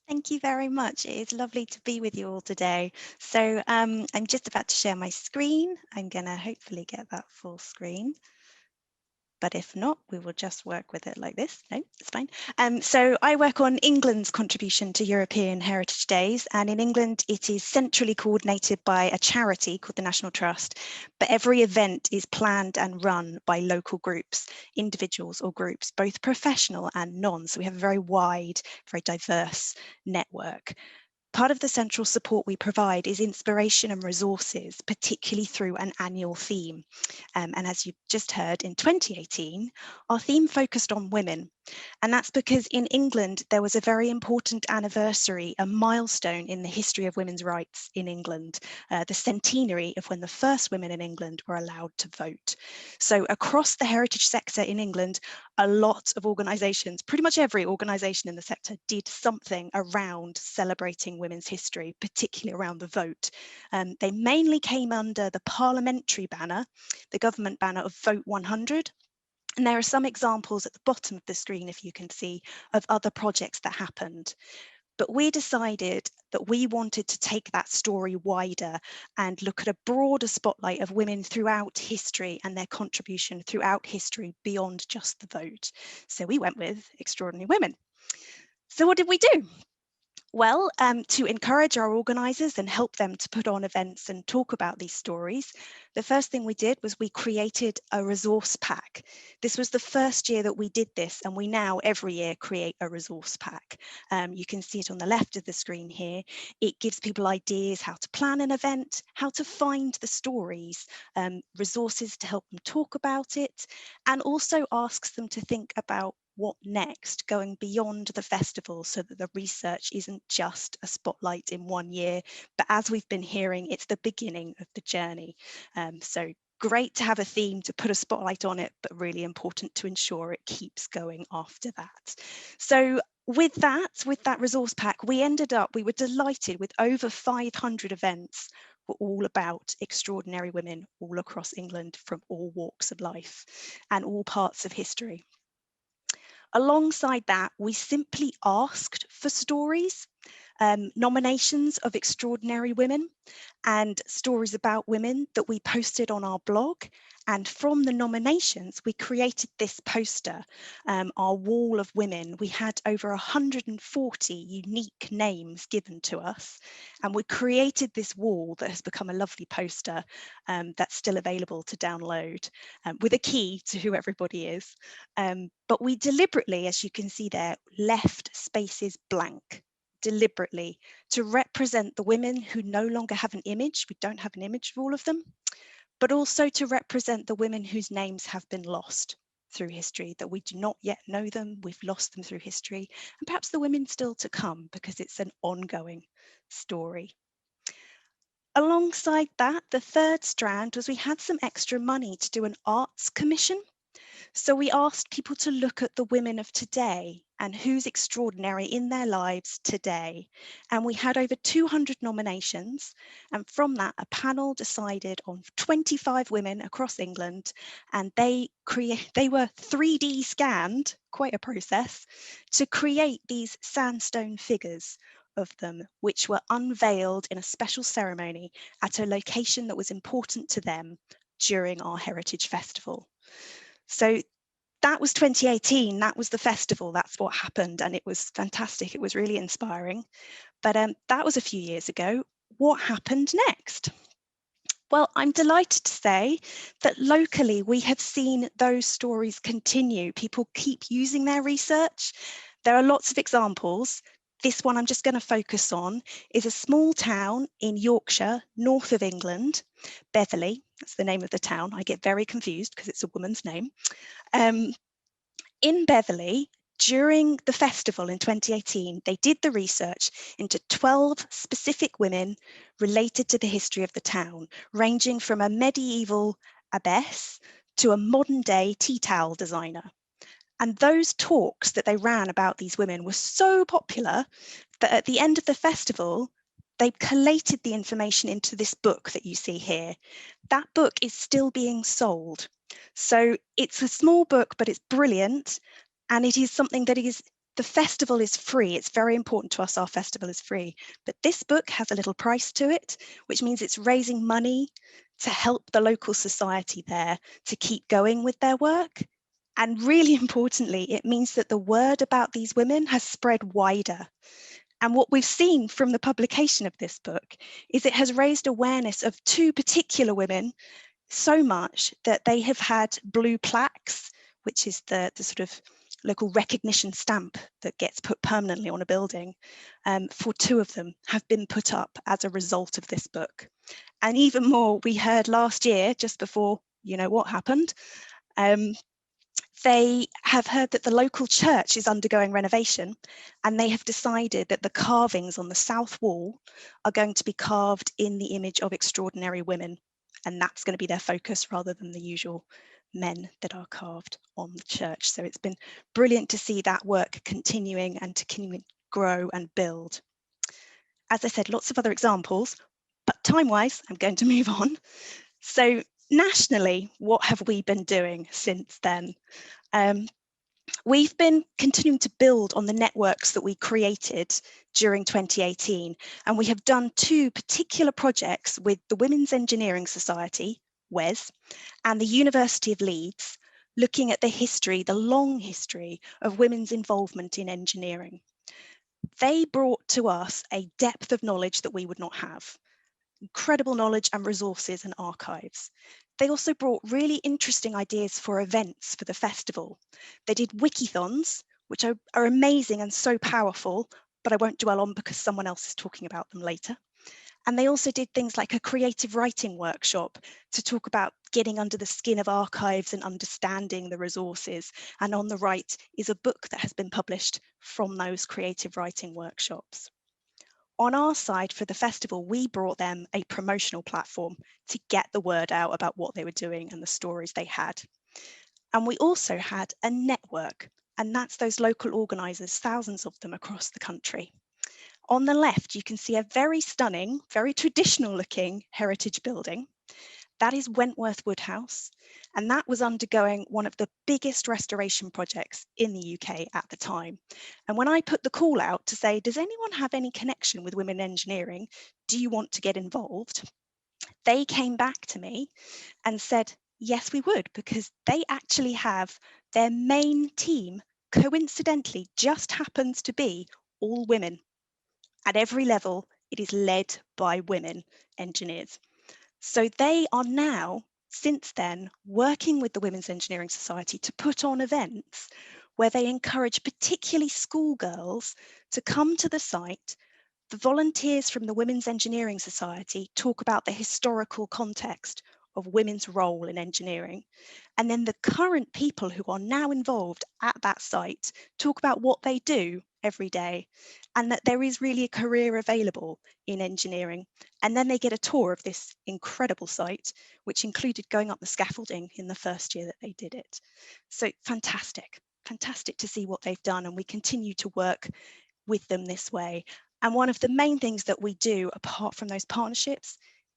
Thank you very much. It is lovely to be with you all today. So I'm just about to share my screen. I'm going to hopefully get that full screen. But if not, we will just work with it like this. No, it's fine. So I work on England's contribution to European Heritage Days, and in England it is centrally coordinated by a charity called the National Trust, but every event is planned and run by local groups, individuals or groups, both professional and non. So we have a very wide, very diverse network. Part of the central support we provide is inspiration and resources, particularly through an annual theme. And as you just heard, in 2018, our theme focused on women. And that's because in England, there was a very important anniversary, a milestone in the history of women's rights in England, the centenary of when the first women in England were allowed to vote. So across the heritage sector in England, a lot of organisations, pretty much every organisation in the sector, did something around celebrating women's history, particularly around the vote. They mainly came under the parliamentary banner, the government banner of Vote 100. And there are some examples at the bottom of the screen, if you can see, of other projects that happened. But we decided that we wanted to take that story wider and look at a broader spotlight of women throughout history and their contribution throughout history beyond just the vote. So we went with Extraordinary Women. So what did we do? Well, to encourage our organisers and help them to put on events and talk about these stories, the first thing we did was we created a resource pack. This was the first year that we did this, and we now every year create a resource pack. You can see it on the left of the screen here. It gives people ideas how to plan an event, how to find the stories, resources to help them talk about it, and also asks them to think about what next, going beyond the festival so that the research isn't just a spotlight in one year, but as we've been hearing, it's the beginning of the journey. So great to have a theme to put a spotlight on it, but really important to ensure it keeps going after that. So with that resource pack, we were delighted with over 500 events were all about extraordinary women all across England from all walks of life and all parts of history. Alongside that, we simply asked for stories, nominations of extraordinary women and stories about women that we posted on our blog. And from the nominations, we created this poster, our wall of women. We had over 140 unique names given to us, and we created this wall that has become a lovely poster that's still available to download with a key to who everybody is. But we deliberately, as you can see there, left spaces blank, deliberately, to represent the women who no longer have an image. We don't have an image of all of them, but also to represent the women whose names have been lost through history, that we do not yet know them, we've lost them through history, and perhaps the women still to come because it's an ongoing story. Alongside that, the third strand was we had some extra money to do an arts commission. So we asked people to look at the women of today and who's extraordinary in their lives today. And we had over 200 nominations. And from that, a panel decided on 25 women across England, and they were 3D scanned, quite a process, to create these sandstone figures of them, which were unveiled in a special ceremony at a location that was important to them during our Heritage Festival. So that was 2018, that was the festival, that's what happened, and it was fantastic, it was really inspiring. But that was a few years ago. What happened next? Well, I'm delighted to say that locally we have seen those stories continue. People keep using their research. There are lots of examples. This one I'm just going to focus on is a small town in Yorkshire, north of England, Beverley, that's the name of the town. I get very confused because it's a woman's name. In Beverley, during the festival in 2018, they did the research into 12 specific women related to the history of the town, ranging from a medieval abbess to a modern day tea towel designer. And those talks that they ran about these women were so popular that at the end of the festival, they collated the information into this book that you see here. That book is still being sold. So it's a small book, but it's brilliant. And it is something that is The festival is free. It's very important to us, our festival is free. But this book has a little price to it, which means it's raising money to help the local society there to keep going with their work. And really importantly, it means that the word about these women has spread wider. And what we've seen from the publication of this book is it has raised awareness of two particular women so much that they have had blue plaques, which is the sort of local recognition stamp that gets put permanently on a building, for two of them have been put up as a result of this book. And even more, we heard last year, just before you know what happened, they have heard that the local church is undergoing renovation, and they have decided that the carvings on the south wall are going to be carved in the image of extraordinary women. And that's going to be their focus rather than the usual men that are carved on the church. So it's been brilliant to see that work continuing and to continue to grow and build. As I said, lots of other examples, but time-wise, I'm going to move on. So nationally, what have we been doing since then? We've been continuing to build on the networks that we created during 2018, and we have done two particular projects with the Women's Engineering Society, WES, and the University of Leeds, looking at the history, the long history of women's involvement in engineering. They brought to us a depth of knowledge that we would not have. Incredible knowledge and resources and archives. They also brought really interesting ideas for events for the festival. They did wikithons, which are amazing and so powerful, but I won't dwell on because someone else is talking about them later. And they also did things like a creative writing workshop to talk about getting under the skin of archives and understanding the resources. And on the right is a book that has been published from those creative writing workshops. On our side for the festival, we brought them a promotional platform to get the word out about what they were doing and the stories they had. And we also had a network, and that's those local organisers, thousands of them across the country. On the left, you can see a very stunning, very traditional looking heritage building. That is Wentworth Woodhouse, and that was undergoing one of the biggest restoration projects in the UK at the time. And when I put the call out to say, does anyone have any connection with women in engineering? Do you want to get involved? They came back to me and said, yes, we would, because they actually have their main team, coincidentally, just happens to be all women. At every level, it is led by women engineers. So they are now, since then, working with the Women's Engineering Society to put on events where they encourage particularly schoolgirls to come to the site. The volunteers from the Women's Engineering Society talk about the historical context of women's role in engineering. And then the current people who are now involved at that site talk about what they do every day and that there is really a career available in engineering. And then they get a tour of this incredible site, which included going up the scaffolding in the first year that they did it. So fantastic, fantastic to see what they've done. And we continue to work with them this way. And one of the main things that we do, apart from those partnerships,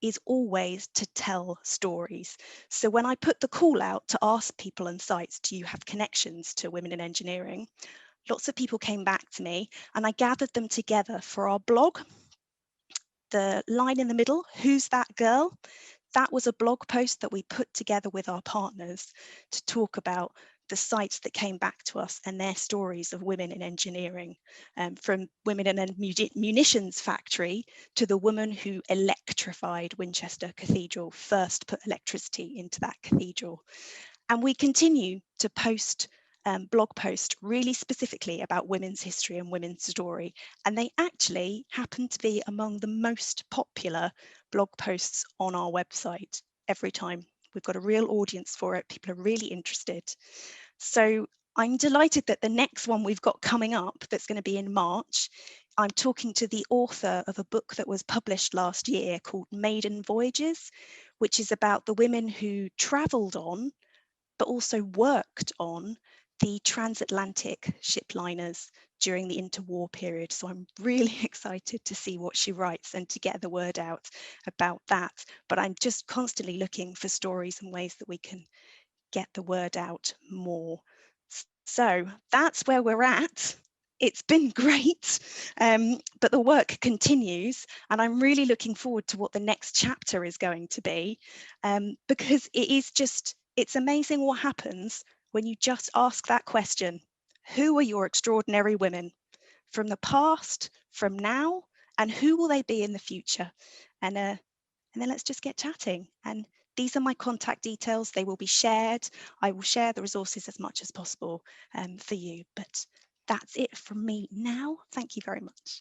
is always to tell stories. So when I put the call out to ask people and sites, do you have connections to women in engineering? Lots of people came back to me and I gathered them together for our blog. The line in the middle, who's that girl? That was a blog post that we put together with our partners to talk about the sites that came back to us and their stories of women in engineering, from women in a munitions factory to the woman who electrified Winchester Cathedral, first put electricity into that cathedral. And we continue to post blog posts really specifically about women's history and women's story. And they actually happen to be among the most popular blog posts on our website every time. We've got a real audience for it. People are really interested. So I'm delighted that the next one we've got coming up that's going to be in March, I'm talking to the author of a book that was published last year called Maiden Voyages, which is about the women who travelled on but also worked on the transatlantic ship liners during the interwar period. So I'm really excited to see what she writes and to get the word out about that. But I'm just constantly looking for stories and ways that we can get the word out more. So that's where we're at. it's been great, but the work continues, and I'm really looking forward to what the next chapter is going to be, because it's amazing what happens when you just ask that question: who are your extraordinary women from the past, from now, and who will they be in the future? And then let's just get chatting. And these are my contact details. They will be shared. I will share the resources as much as possible for you. But that's it from me now. Thank you very much.